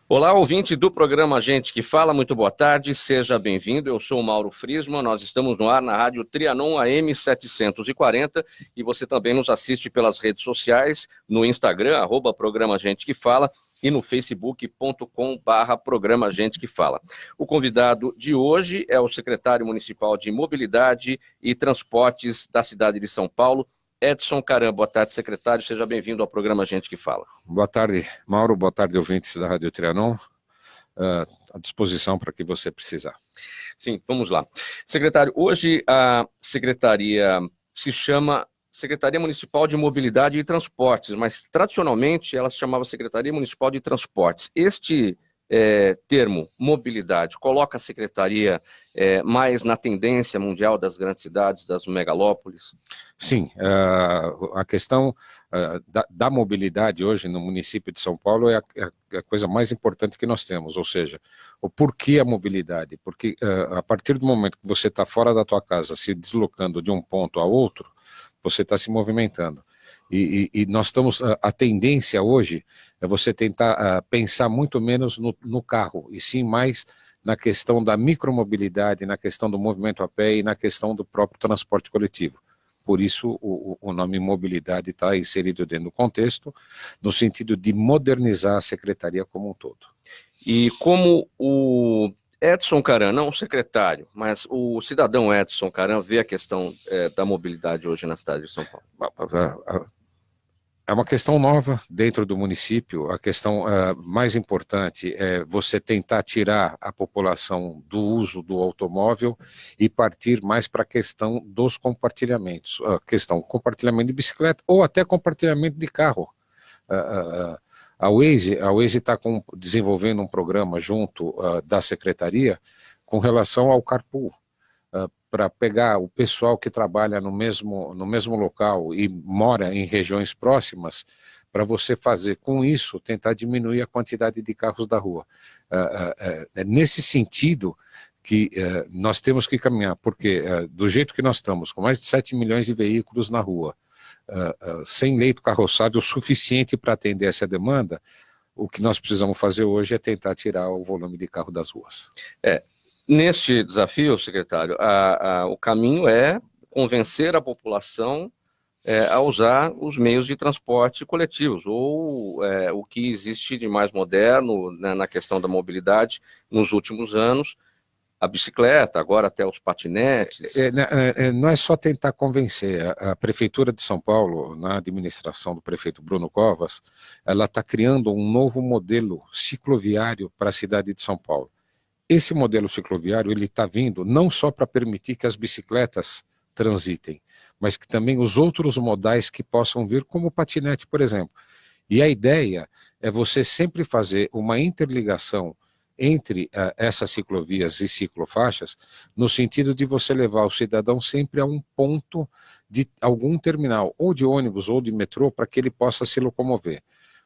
Olá, ouvinte do programa Gente que Fala, muito boa tarde, seja bem-vindo. Eu sou o Mauro Friesman, nós estamos no ar na Rádio Trianon AM 740 e você também nos assiste pelas redes sociais, no Instagram, @programa Gente que Fala, e no facebook.com/programa Gente que Fala. O convidado de hoje é o secretário municipal de Mobilidade e Transportes da cidade de São Paulo, Edson Caram. Boa tarde, secretário, seja bem-vindo ao programa Gente que Fala. Boa tarde, Mauro. Boa tarde, ouvintes da Rádio Trianon. À disposição para que você precisar. Sim, vamos lá. Secretário, hoje a secretaria se chama Secretaria Municipal de Mobilidade e Transportes, mas tradicionalmente ela se chamava Secretaria Municipal de Transportes. Este termo, mobilidade, coloca a secretaria mais na tendência mundial das grandes cidades, das megalópolis? Sim, a questão da mobilidade hoje no município de São Paulo é a coisa mais importante que nós temos, ou seja, o porquê a mobilidade, porque a partir do momento que você está fora da tua casa, se deslocando de um ponto a outro, você está se movimentando. E nós estamos, a tendência hoje é você tentar pensar muito menos no carro, e sim mais na questão da micromobilidade, na questão do movimento a pé e na questão do próprio transporte coletivo. Por isso o nome mobilidade está inserido dentro do contexto, no sentido de modernizar a secretaria como um todo. E como o Edson Caram, não o secretário, mas o cidadão Edson Caram vê a questão da mobilidade hoje na cidade de São Paulo? É uma questão nova dentro do município. A questão mais importante é você tentar tirar a população do uso do automóvel e partir mais para a questão dos compartilhamentos. A questão compartilhamento de bicicleta ou até compartilhamento de carro. A Waze está desenvolvendo um programa junto da secretaria com relação ao carpool, para pegar o pessoal que trabalha no mesmo local e mora em regiões próximas, para você fazer com isso, tentar diminuir a quantidade de carros da rua. É nesse sentido que nós temos que caminhar, porque do jeito que nós estamos, com mais de 7 milhões de veículos na rua, sem leito carroçável suficiente para atender essa demanda, o que nós precisamos fazer hoje é tentar tirar o volume de carro das ruas. Neste desafio, secretário, o caminho é convencer a população a usar os meios de transporte coletivos, ou o que existe de mais moderno, né, na questão da mobilidade nos últimos anos, a bicicleta, agora até os patinetes. Não é só tentar convencer. A Prefeitura de São Paulo, na administração do prefeito Bruno Covas, ela está criando um novo modelo cicloviário para a cidade de São Paulo. Esse modelo cicloviário ele está vindo não só para permitir que as bicicletas transitem, mas que também os outros modais que possam vir, como o patinete, por exemplo. E a ideia é você sempre fazer uma interligação entre essas ciclovias e ciclofaixas, no sentido de você levar o cidadão sempre a um ponto de algum terminal, ou de ônibus ou de metrô, para que ele possa se locomover.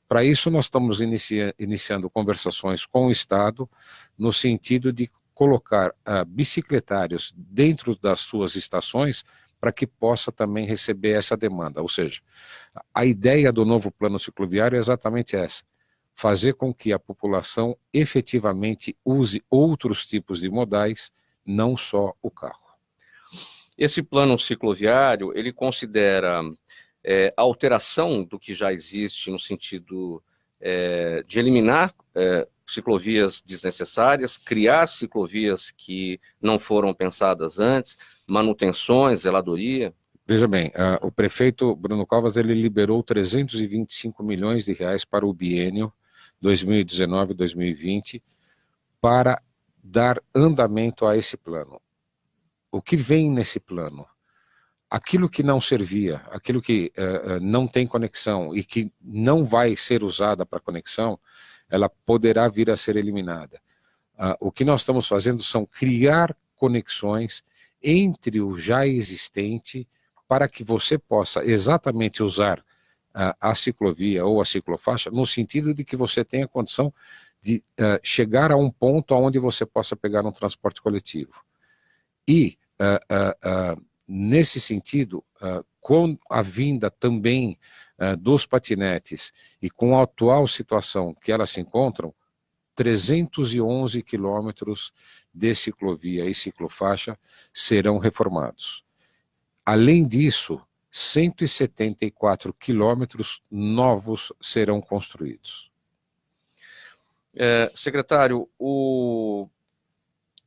Para isso, nós estamos iniciando conversações com o Estado, no sentido de colocar bicicletários dentro das suas estações, para que possa também receber essa demanda. Ou seja, a ideia do novo plano cicloviário é exatamente essa: fazer com que a população efetivamente use outros tipos de modais, não só o carro. Esse plano cicloviário, ele considera a alteração do que já existe no sentido de eliminar ciclovias desnecessárias, criar ciclovias que não foram pensadas antes, manutenções, zeladoria? Veja bem, o prefeito Bruno Covas ele liberou 325 milhões de reais para o biênio 2019-2020 para dar andamento a esse plano. O que vem nesse plano? Aquilo que não servia, aquilo que não tem conexão e que não vai ser usada para conexão, ela poderá vir a ser eliminada. O que nós estamos fazendo são criar conexões entre o já existente, para que você possa exatamente usar a ciclovia ou a ciclofaixa, no sentido de que você tenha condição de chegar a um ponto onde você possa pegar um transporte coletivo. E nesse sentido, com a vinda também dos patinetes e com a atual situação que elas se encontram, 311 quilômetros de ciclovia e ciclofaixa serão reformados. Além disso, 174 quilômetros novos serão construídos. Secretário,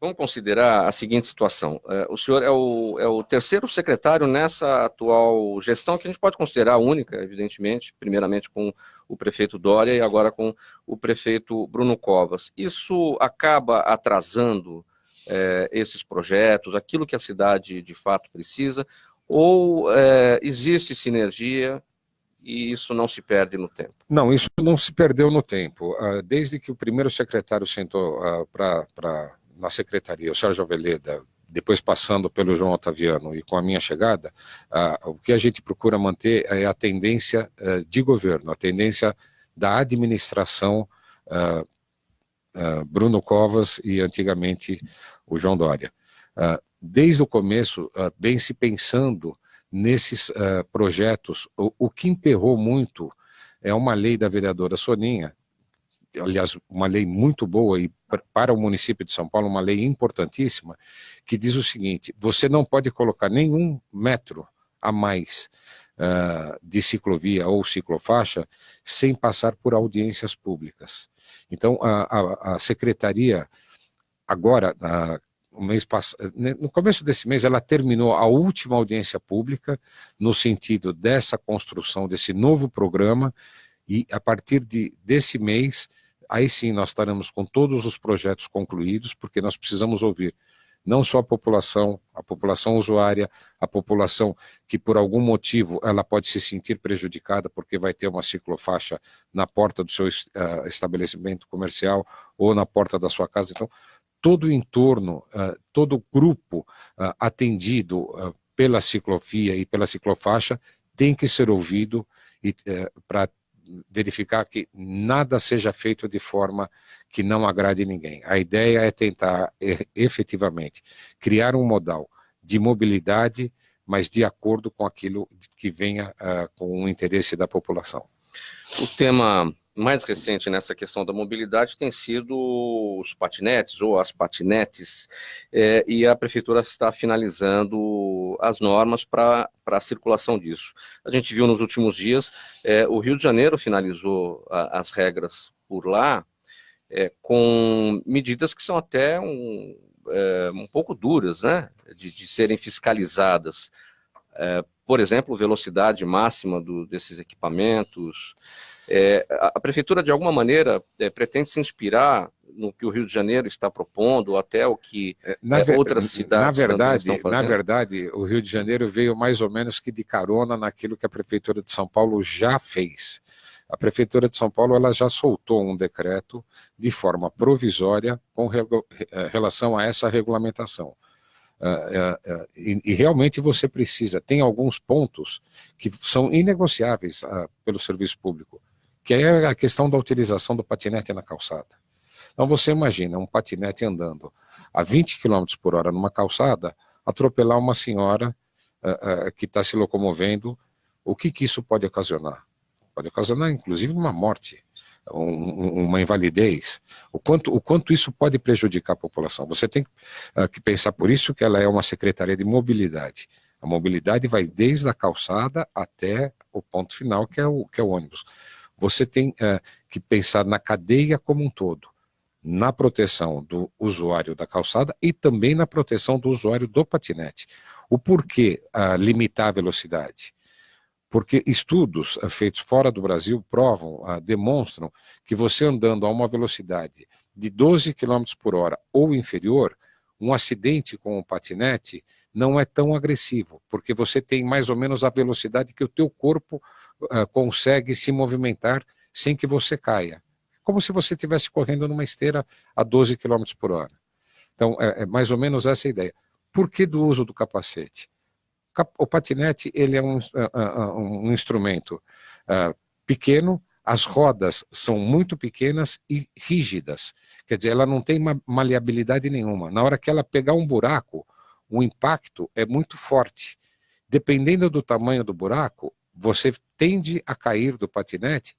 vamos considerar a seguinte situação. O senhor é o terceiro secretário nessa atual gestão, que a gente pode considerar única, evidentemente, primeiramente com o prefeito Dória e agora com o prefeito Bruno Covas. Isso acaba atrasando esses projetos, aquilo que a cidade de fato precisa, ou existe sinergia e isso não se perde no tempo? Não, isso não se perdeu no tempo. Desde que o primeiro secretário sentou na secretaria, o Sérgio Aveleda, depois passando pelo João Otaviano e com a minha chegada, o que a gente procura manter é a tendência de governo, a tendência da administração Bruno Covas e antigamente o João Dória. Desde o começo, vem se pensando nesses projetos. O que emperrou muito é uma lei da vereadora Soninha, aliás, uma lei muito boa e para o município de São Paulo, uma lei importantíssima, que diz o seguinte: você não pode colocar nenhum metro a mais de ciclovia ou ciclofaixa sem passar por audiências públicas. Então, a secretaria, agora, no começo desse mês, ela terminou a última audiência pública no sentido dessa construção, desse novo programa, e a partir desse mês, aí sim nós estaremos com todos os projetos concluídos, porque nós precisamos ouvir não só a população usuária, a população que por algum motivo ela pode se sentir prejudicada porque vai ter uma ciclofaixa na porta do seu estabelecimento comercial ou na porta da sua casa. Então, todo o entorno, todo o grupo atendido pela ciclovia e pela ciclofaixa tem que ser ouvido para verificar que nada seja feito de forma que não agrade ninguém. A ideia é tentar efetivamente criar um modal de mobilidade, mas de acordo com aquilo que venha com o interesse da população. O tema mais recente nessa questão da mobilidade tem sido os patinetes ou as patinetes, e a prefeitura está finalizando as normas para a circulação disso. A gente viu nos últimos dias, o Rio de Janeiro finalizou as regras por lá, com medidas que são até um pouco duras, né, de serem fiscalizadas. Por exemplo, velocidade máxima desses equipamentos. A prefeitura, de alguma maneira, pretende se inspirar no que o Rio de Janeiro está propondo, até o que outras cidades estão fazendo? Na verdade, o Rio de Janeiro veio mais ou menos que de carona naquilo que a Prefeitura de São Paulo já fez. A Prefeitura de São Paulo ela já soltou um decreto de forma provisória com relação a essa regulamentação. E realmente você precisa, tem alguns pontos que são inegociáveis pelo serviço público, que é a questão da utilização do patinete na calçada. Então você imagina um patinete andando a 20 km por hora numa calçada, atropelar uma senhora que está se locomovendo. O que isso pode ocasionar? Pode ocasionar inclusive uma morte, uma invalidez. O quanto isso pode prejudicar a população. Você tem que pensar, por isso que ela é uma secretaria de mobilidade. A mobilidade vai desde a calçada até o ponto final, que é o ônibus. Você tem que pensar na cadeia como um todo, na proteção do usuário da calçada e também na proteção do usuário do patinete. O porquê limitar a velocidade? Porque estudos feitos fora do Brasil provam, demonstram que você andando a uma velocidade de 12 km por hora ou inferior, um acidente com o patinete não é tão agressivo, porque você tem mais ou menos a velocidade que o teu corpo consegue se movimentar sem que você caia. Como se você estivesse correndo numa esteira a 12 km por hora. Então, é mais ou menos essa a ideia. Por que do uso do capacete? O patinete ele é um instrumento pequeno, as rodas são muito pequenas e rígidas, quer dizer, ela não tem maleabilidade nenhuma. Na hora que ela pegar um buraco, o impacto é muito forte. Dependendo do tamanho do buraco, você tende a cair do patinete.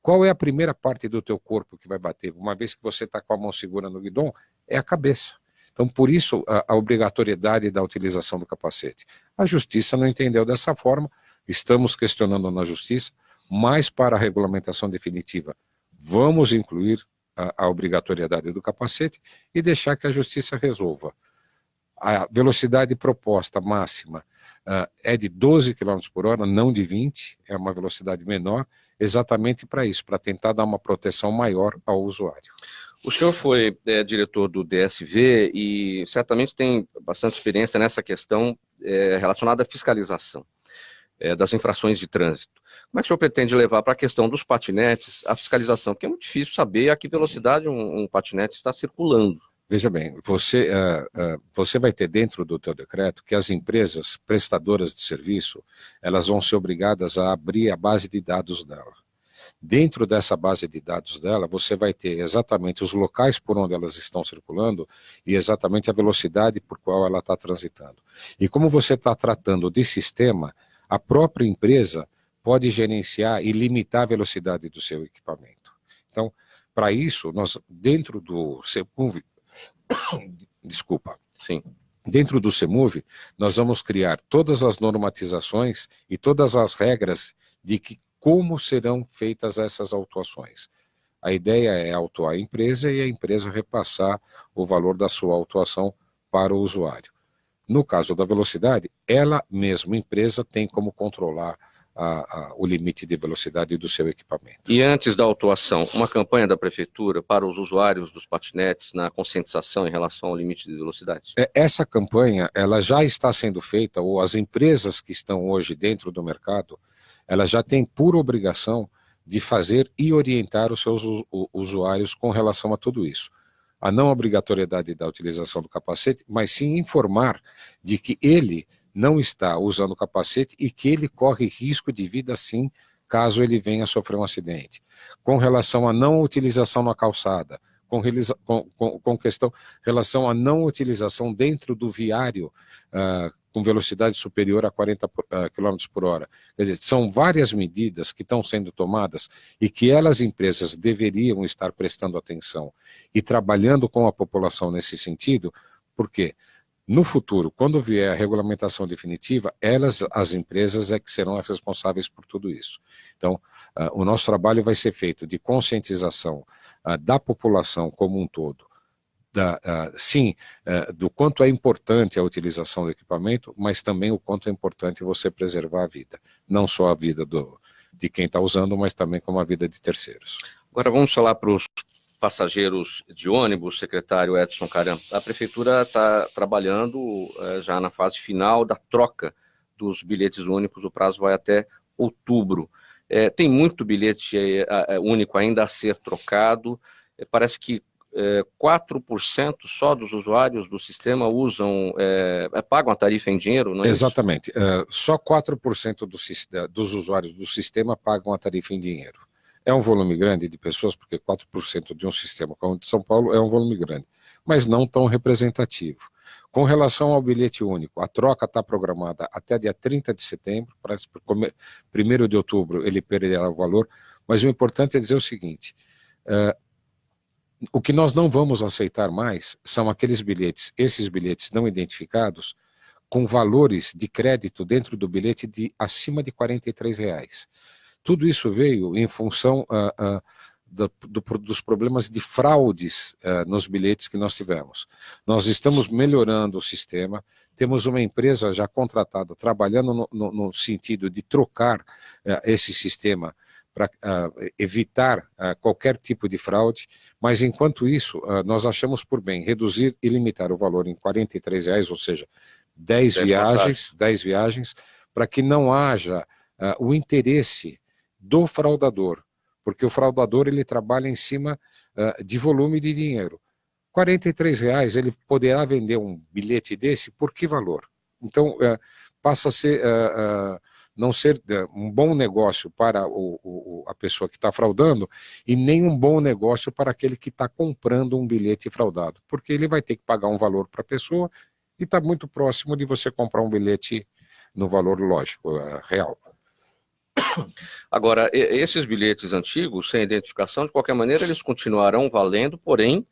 Qual é a primeira parte do teu corpo que vai bater? Uma vez que você está com a mão segura no guidão, é a cabeça. Então, por isso, a obrigatoriedade da utilização do capacete. A Justiça não entendeu dessa forma, estamos questionando na Justiça, mas para a regulamentação definitiva, vamos incluir a obrigatoriedade do capacete e deixar que a Justiça resolva. A velocidade proposta máxima é de 12 km por hora, não de 20, é uma velocidade menor, exatamente para isso, para tentar dar uma proteção maior ao usuário. O senhor foi diretor do DSV e certamente tem bastante experiência nessa questão relacionada à fiscalização das infrações de trânsito. Como é que o senhor pretende levar para a questão dos patinetes a fiscalização? Porque é muito difícil saber a que velocidade um patinete está circulando. Veja bem, você vai ter dentro do teu decreto que as empresas prestadoras de serviço, elas vão ser obrigadas a abrir a base de dados dela. Dentro dessa base de dados dela, você vai ter exatamente os locais por onde elas estão circulando e exatamente a velocidade por qual ela está transitando. E como você está tratando de sistema, a própria empresa pode gerenciar e limitar a velocidade do seu equipamento. Então, para isso, nós, dentro do CEMUV, dentro do CEMUV, nós vamos criar todas as normatizações e todas as regras de como serão feitas essas autuações. A ideia é autuar a empresa e a empresa repassar o valor da sua autuação para o usuário. No caso da velocidade, ela mesma, empresa, tem como controlar o limite de velocidade do seu equipamento. E antes da autuação, uma campanha da Prefeitura para os usuários dos patinetes na conscientização em relação ao limite de velocidade? Essa campanha, ela já está sendo feita, ou as empresas que estão hoje dentro do mercado, elas já têm por obrigação de fazer e orientar os seus usuários com relação a tudo isso. A não obrigatoriedade da utilização do capacete, mas sim informar de que ele não está usando o capacete e que ele corre risco de vida sim, caso ele venha a sofrer um acidente. Com relação à não utilização na calçada, com relação à não utilização dentro do viário com velocidade superior a 40 km por hora. Quer dizer, são várias medidas que estão sendo tomadas e que elas, empresas, deveriam estar prestando atenção e trabalhando com a população nesse sentido, porque no futuro, quando vier a regulamentação definitiva, as empresas, é que serão as responsáveis por tudo isso. Então, o nosso trabalho vai ser feito de conscientização da população como um todo, do quanto é importante a utilização do equipamento, mas também o quanto é importante você preservar a vida. Não só a vida de quem está usando, mas também como a vida de terceiros. Agora vamos falar para os passageiros de ônibus, secretário Edson Caram. A Prefeitura está trabalhando já na fase final da troca dos bilhetes únicos, o prazo vai até outubro. Tem muito bilhete único ainda a ser trocado, parece que 4% só dos usuários do sistema pagam a tarifa em dinheiro, não é? Exatamente, só 4% dos usuários do sistema pagam a tarifa em dinheiro. É um volume grande de pessoas, porque 4% de um sistema como o de São Paulo é um volume grande, mas não tão representativo. Com relação ao bilhete único, a troca está programada até dia 30 de setembro, parece que 1º de outubro ele perderá o valor, mas o importante é dizer o seguinte, o que nós não vamos aceitar mais são esses bilhetes não identificados, com valores de crédito dentro do bilhete de acima de R$43. Tudo isso veio em função dos problemas de fraudes nos bilhetes que nós tivemos. Nós estamos melhorando o sistema, temos uma empresa já contratada, trabalhando no sentido de trocar esse sistema para evitar qualquer tipo de fraude, mas enquanto isso, nós achamos por bem reduzir e limitar o valor em R$43, ou seja, 10 viagens, para que não haja o interesse do fraudador, porque o fraudador ele trabalha em cima de volume de dinheiro. R$43, ele poderá vender um bilhete desse por que valor? Então, passa a ser, não ser um bom negócio para a pessoa que está fraudando e nem um bom negócio para aquele que está comprando um bilhete fraudado, porque ele vai ter que pagar um valor para a pessoa e está muito próximo de você comprar um bilhete no valor lógico, real. Agora, esses bilhetes antigos, sem identificação, de qualquer maneira, eles continuarão valendo, porém,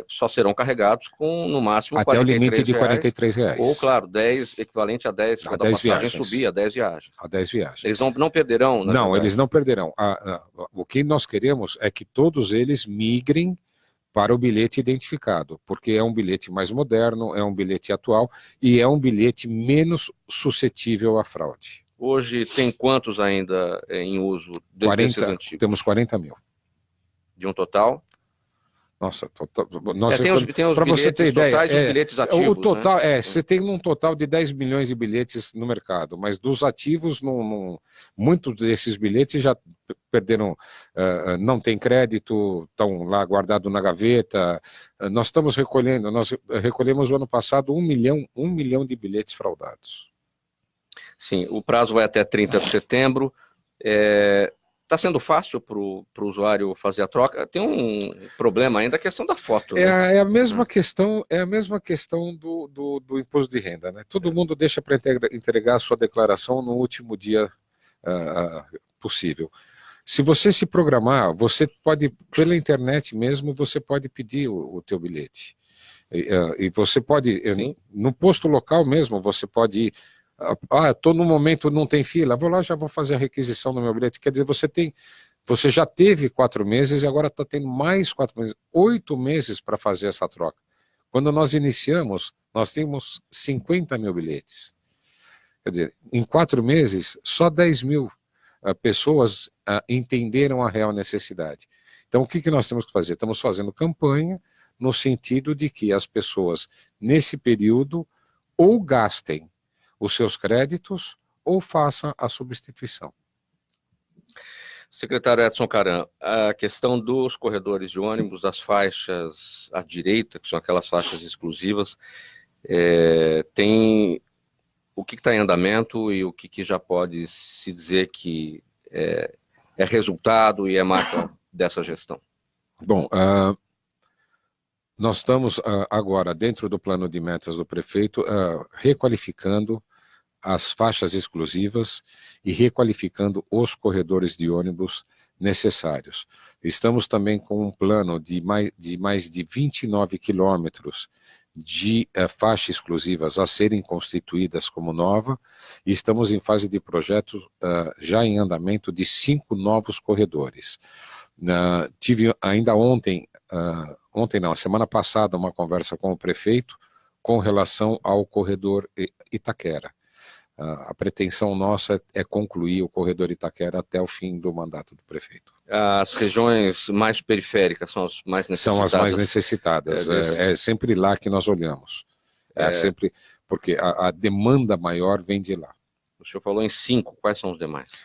só serão carregados com, no máximo, até o limite de R$ 43. Ou, claro, 10, equivalente a 10, quando a passagem viagens. subir, a 10 viagens. A 10 viagens. Eles não perderão, na Não, verdade. eles não perderão. O que nós queremos é que todos eles migrem para o bilhete identificado, porque é um bilhete mais moderno, é um bilhete atual e é um bilhete menos suscetível à fraude. Hoje tem quantos ainda em uso desses antigos? Temos 40 mil. De um total? Nossa, tem os para você ter ideia, totais e os bilhetes ativos. O total, né? Você tem um total de 10 milhões de bilhetes no mercado, mas dos ativos, muitos desses bilhetes já perderam, não tem crédito, estão lá guardados na gaveta. Nós recolhemos o ano passado 1 milhão de bilhetes fraudados. Sim, o prazo vai até 30 de setembro. Está sendo fácil para o usuário fazer a troca? Tem um problema ainda, a questão da foto. É a mesma questão do imposto de renda, né? Todo mundo deixa para entregar a sua declaração no último dia possível. Se você se programar, você pode, pela internet mesmo, você pode pedir o teu bilhete. E você pode, no posto local mesmo, você pode ir. Estou no momento, não tem fila, vou lá, já vou fazer a requisição do meu bilhete. Quer dizer, você já teve 4 meses e agora está tendo mais 4 meses, 8 meses para fazer essa troca. Quando nós iniciamos, nós tínhamos 50 mil bilhetes. Quer dizer, em 4 meses, só 10 mil pessoas entenderam a real necessidade. Então, o que nós temos que fazer? Estamos fazendo campanha no sentido de que as pessoas, nesse período, ou gastem os seus créditos ou façam a substituição. Secretário Edson Caram, a questão dos corredores de ônibus, das faixas à direita, que são aquelas faixas exclusivas, tem o que está em andamento e o que já pode se dizer que é resultado e é marca dessa gestão? Bom, nós estamos agora, dentro do plano de metas do prefeito, requalificando as faixas exclusivas e requalificando os corredores de ônibus necessários. Estamos também com um plano de mais de 29 quilômetros de faixas exclusivas a serem constituídas como nova, e estamos em fase de projeto já em andamento de 5 novos corredores. Tive ainda semana passada, uma conversa com o prefeito com relação ao corredor Itaquera. A pretensão nossa é concluir o corredor Itaquera até o fim do mandato do prefeito. As regiões mais periféricas são as mais necessitadas? São as mais necessitadas, é sempre lá que nós olhamos. Sempre, porque a demanda maior vem de lá. O senhor falou em 5, quais são os demais?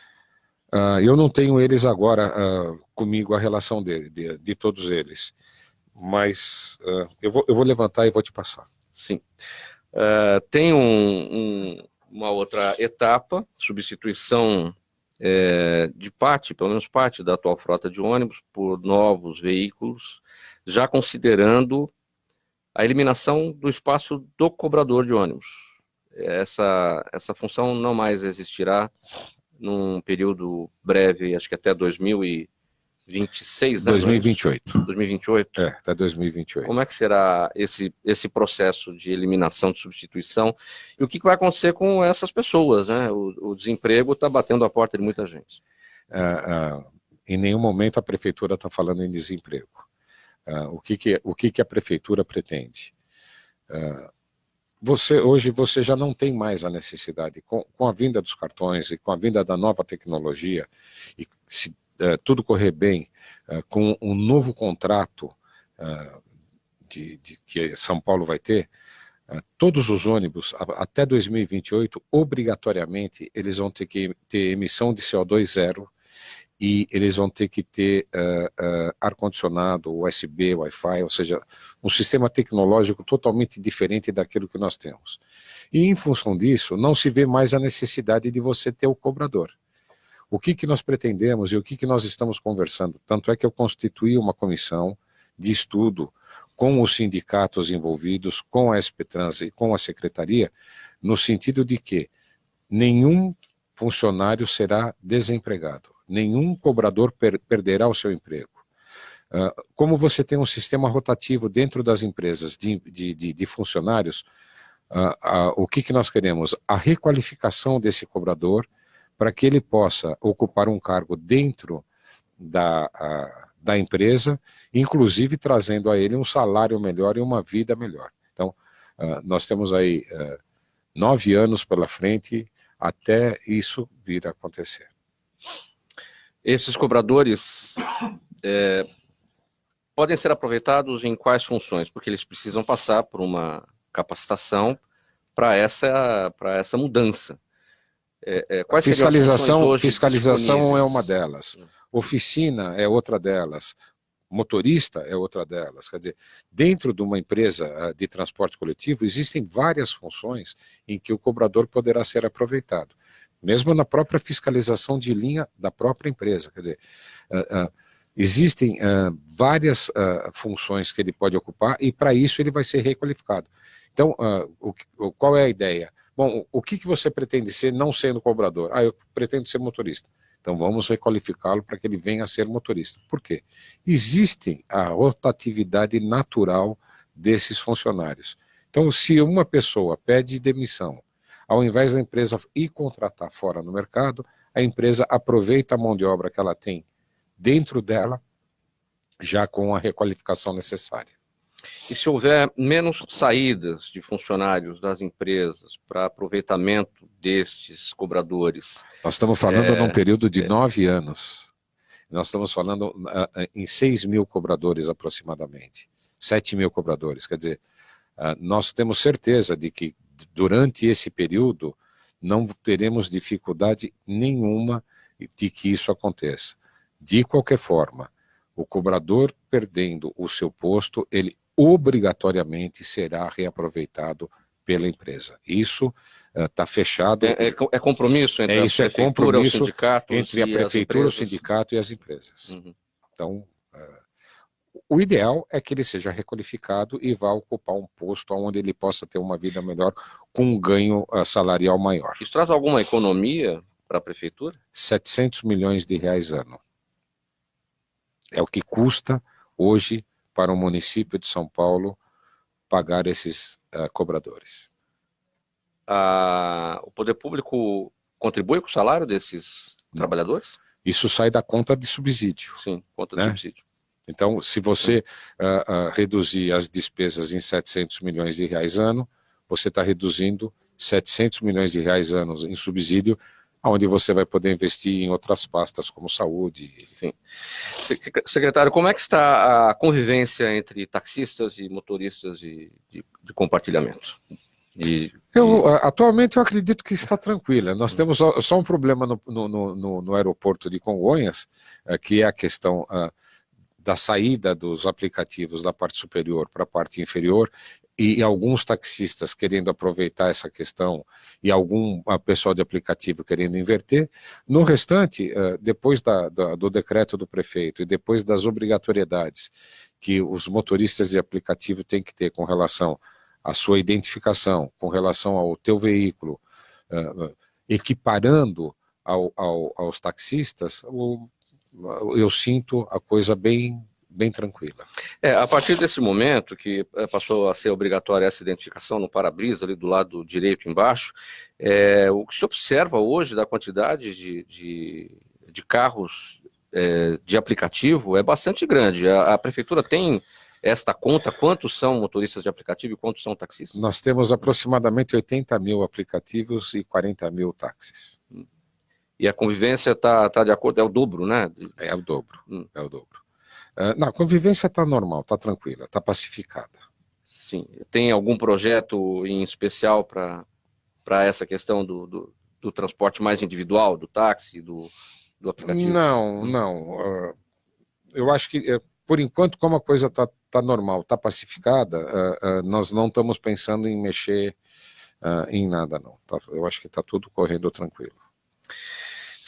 Eu não tenho eles agora comigo, a relação de todos eles, mas eu vou levantar e vou te passar. Sim. Tem uma outra etapa, substituição de pelo menos parte da atual frota de ônibus por novos veículos, já considerando a eliminação do espaço do cobrador de ônibus. Essa função não mais existirá num período breve, acho que até 2026, né? 2028. 2028? Até 2028. Como é que será esse processo de eliminação, de substituição? E o que vai acontecer com essas pessoas, né? O desemprego está batendo a porta de muita gente. Em nenhum momento a prefeitura está falando em desemprego. O que a prefeitura pretende? Hoje você já não tem mais a necessidade, com a vinda dos cartões e com a vinda da nova tecnologia, e se tudo correr bem, com um novo contrato que São Paulo vai ter, todos os ônibus, até 2028, obrigatoriamente, eles vão ter que ter emissão de CO2 zero, e eles vão ter que ter ar-condicionado, USB, Wi-Fi, ou seja, um sistema tecnológico totalmente diferente daquilo que nós temos. E em função disso, não se vê mais a necessidade de você ter o cobrador. O que nós pretendemos e o que nós estamos conversando, tanto é que eu constituí uma comissão de estudo com os sindicatos envolvidos, com a SPTrans e com a secretaria, no sentido de que nenhum funcionário será desempregado. Nenhum cobrador perderá o seu emprego. Como você tem um sistema rotativo dentro das empresas de funcionários, o que nós queremos? A requalificação desse cobrador para que ele possa ocupar um cargo dentro da empresa, inclusive trazendo a ele um salário melhor e uma vida melhor. Então, nós temos aí 9 anos pela frente até isso vir a acontecer. Esses cobradores podem ser aproveitados em quais funções? Porque eles precisam passar por uma capacitação para essa mudança. Quais fiscalização é uma delas. Oficina é outra delas. Motorista é outra delas. Quer dizer, dentro de uma empresa de transporte coletivo, existem várias funções em que o cobrador poderá ser aproveitado. Mesmo na própria fiscalização de linha da própria empresa. Quer dizer, existem várias funções que ele pode ocupar e para isso ele vai ser requalificado. Então, qual é a ideia? Bom, o que você pretende ser não sendo cobrador? Eu pretendo ser motorista. Então vamos requalificá-lo para que ele venha a ser motorista. Por quê? Existe a rotatividade natural desses funcionários. Então, se uma pessoa pede demissão, ao invés da empresa ir contratar fora no mercado, a empresa aproveita a mão de obra que ela tem dentro dela, já com a requalificação necessária. E se houver menos saídas de funcionários das empresas para aproveitamento destes cobradores? Nós estamos falando num período de 9 anos. Nós estamos falando em 6 mil cobradores aproximadamente. 7 mil cobradores. Quer dizer, nós temos certeza de que durante esse período não teremos dificuldade nenhuma de que isso aconteça. De qualquer forma, o cobrador perdendo o seu posto, ele obrigatoriamente será reaproveitado pela empresa. Isso está fechado. É compromisso entre a prefeitura, o sindicato entre a prefeitura, o sindicato e as empresas. Uhum. Então, o ideal é que ele seja requalificado e vá ocupar um posto onde ele possa ter uma vida melhor, com um ganho salarial maior. Isso traz alguma economia para a prefeitura? 700 milhões de reais ano. É o que custa hoje para o município de São Paulo pagar esses cobradores. O poder público contribui com o salário desses trabalhadores? Isso sai da conta de subsídio. Sim, conta de subsídio. Então, se você reduzir as despesas em 700 milhões de reais ano, você está reduzindo 700 milhões de reais ano em subsídio, onde você vai poder investir em outras pastas como saúde. Sim. Secretário, como é que está a convivência entre taxistas e motoristas de compartilhamento? Atualmente eu acredito que está tranquila. Nós temos só um problema no aeroporto de Congonhas, que é a questão da saída dos aplicativos da parte superior para a parte inferior, e alguns taxistas querendo aproveitar essa questão e algum pessoal de aplicativo querendo inverter. No restante, depois do decreto do prefeito e depois das obrigatoriedades que os motoristas de aplicativo têm que ter com relação à sua identificação, com relação ao teu veículo, equiparando aos taxistas, eu sinto a coisa bem tranquila. A partir desse momento que passou a ser obrigatória essa identificação no para-brisa, ali do lado direito embaixo, o que se observa hoje da quantidade de carros de aplicativo é bastante grande. A prefeitura tem esta conta, quantos são motoristas de aplicativo e quantos são taxistas? Nós temos aproximadamente 80 mil aplicativos e 40 mil táxis. E a convivência está de acordo, é o dobro, né? É o dobro, é o dobro. Não, a convivência está normal, está tranquila, está pacificada. Sim. Tem algum projeto em especial para essa questão do transporte mais individual, do táxi, do aplicativo? Não. Eu acho que, por enquanto, como a coisa está normal, está pacificada, nós não estamos pensando em mexer em nada, não. Eu acho que está tudo correndo tranquilo.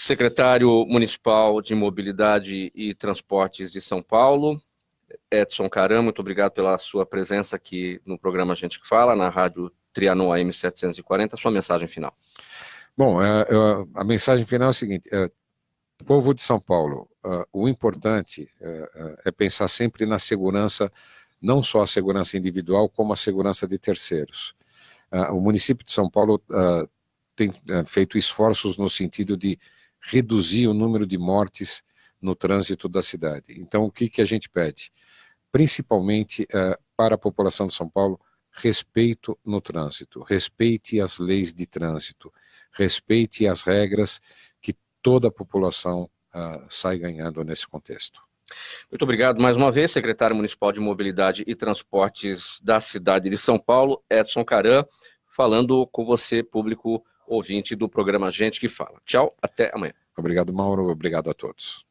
Secretário Municipal de Mobilidade e Transportes de São Paulo, Edson Caram, muito obrigado pela sua presença aqui no programa Gente que Fala, na rádio Trianon AM 740, sua mensagem final. Bom, a mensagem final é a seguinte, povo de São Paulo, o importante é pensar sempre na segurança, não só a segurança individual, como a segurança de terceiros. O município de São Paulo tem feito esforços no sentido de reduzir o número de mortes no trânsito da cidade. Então, o que a gente pede? Principalmente para a população de São Paulo, respeito no trânsito, respeite as leis de trânsito, respeite as regras, que toda a população sai ganhando nesse contexto. Muito obrigado mais uma vez, secretário municipal de Mobilidade e Transportes da cidade de São Paulo, Edson Caram, falando com você, público ouvinte do programa Gente que Fala. Tchau, até amanhã. Obrigado, Mauro, obrigado a todos.